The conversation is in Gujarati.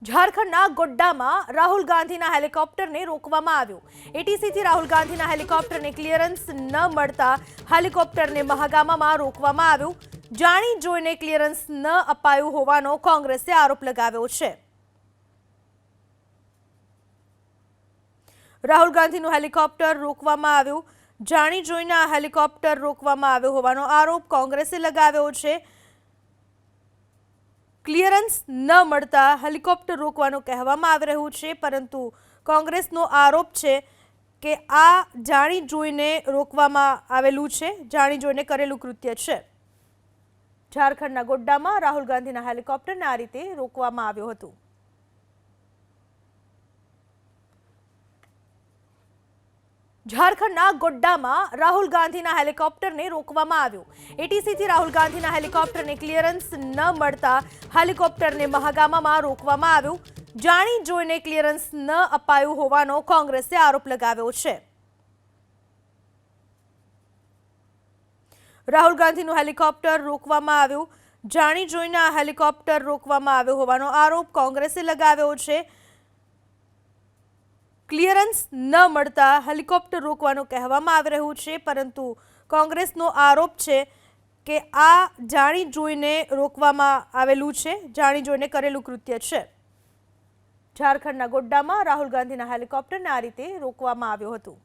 ઝારખંડના ગોડ્ડામાં રાહુલ ગાંધીના હેલિકોપ્ટરને રોકવામાં આવ્યું। એટીસીથી રાહુલ ગાંધીના હેલિકોપ્ટરને ક્લિયરન્સ ન મળતા હેલિકોપ્ટરને મહાગામામાં રોકવામાં આવ્યું। જાણી જોઈને ક્લિયરન્સ ન અપાયું હોવાનો કોંગ્રેસે આરોપ લગાવ્યો છે। રાહુલ ગાંધીનું હેલિકોપ્ટર રોકવામાં આવ્યું। જાણી જોઈને આ હેલિકોપ્ટર રોકવામાં આવ્યું હોવાનો આરોપ કોંગ્રેસે લગાવ્યો છે। ક્લિયરન્સ ન મળતા હેલિકોપ્ટર રોકવાનું કહેવામાં આવી રહ્યું છે, પરંતુ કોંગ્રેસનો આરોપ છે કે આ જાણી જોઈને રોકવામાં આવેલું છે, જાણી જોઈને કરેલું કૃત્ય છે। ઝારખંડના ગોડ્ડામાં રાહુલ ગાંધીના હેલિકોપ્ટરને આ રીતે રોકવામાં આવ્યું હતું। ઝારખંડના ગોડ્ડામાં રાહુલ ગાંધીના હેલિકોપ્ટરને રોકવામાં આવ્યું। એટીસીથી રાહુલ ગાંધીના હેલિકોપ્ટરને ક્લિયરન્સ ન મળતા હેલિકોપ્ટરને મહાગામામાં રોકવામાં આવ્યું। જાણી જોઈને ક્લિયરન્સ ન અપાયું હોવાનો કોંગ્રેસે આરોપ લગાવ્યો છે। રાહુલ ગાંધીનું હેલિકોપ્ટર રોકવામાં આવ્યું। જાણી જોઈને આ હેલિકોપ્ટર રોકવામાં આવ્યું હોવાનો આરોપ કોંગ્રેસે લગાવ્યો છે। ક્લિયરન્સ ન મળતા હેલિકોપ્ટર રોકવાનું કહેવામાં આવી રહ્યું છે, પરંતુ કોંગ્રેસનો આરોપ છે કે આ જાણી જોઈને રોકવામાં આવેલું છે, જાણી જોઈને કરેલું કૃત્ય છે। ઝારખંડના ગોડ્ડામાં રાહુલ ગાંધીના હેલિકોપ્ટરને આ રીતે રોકવામાં આવ્યું હતું।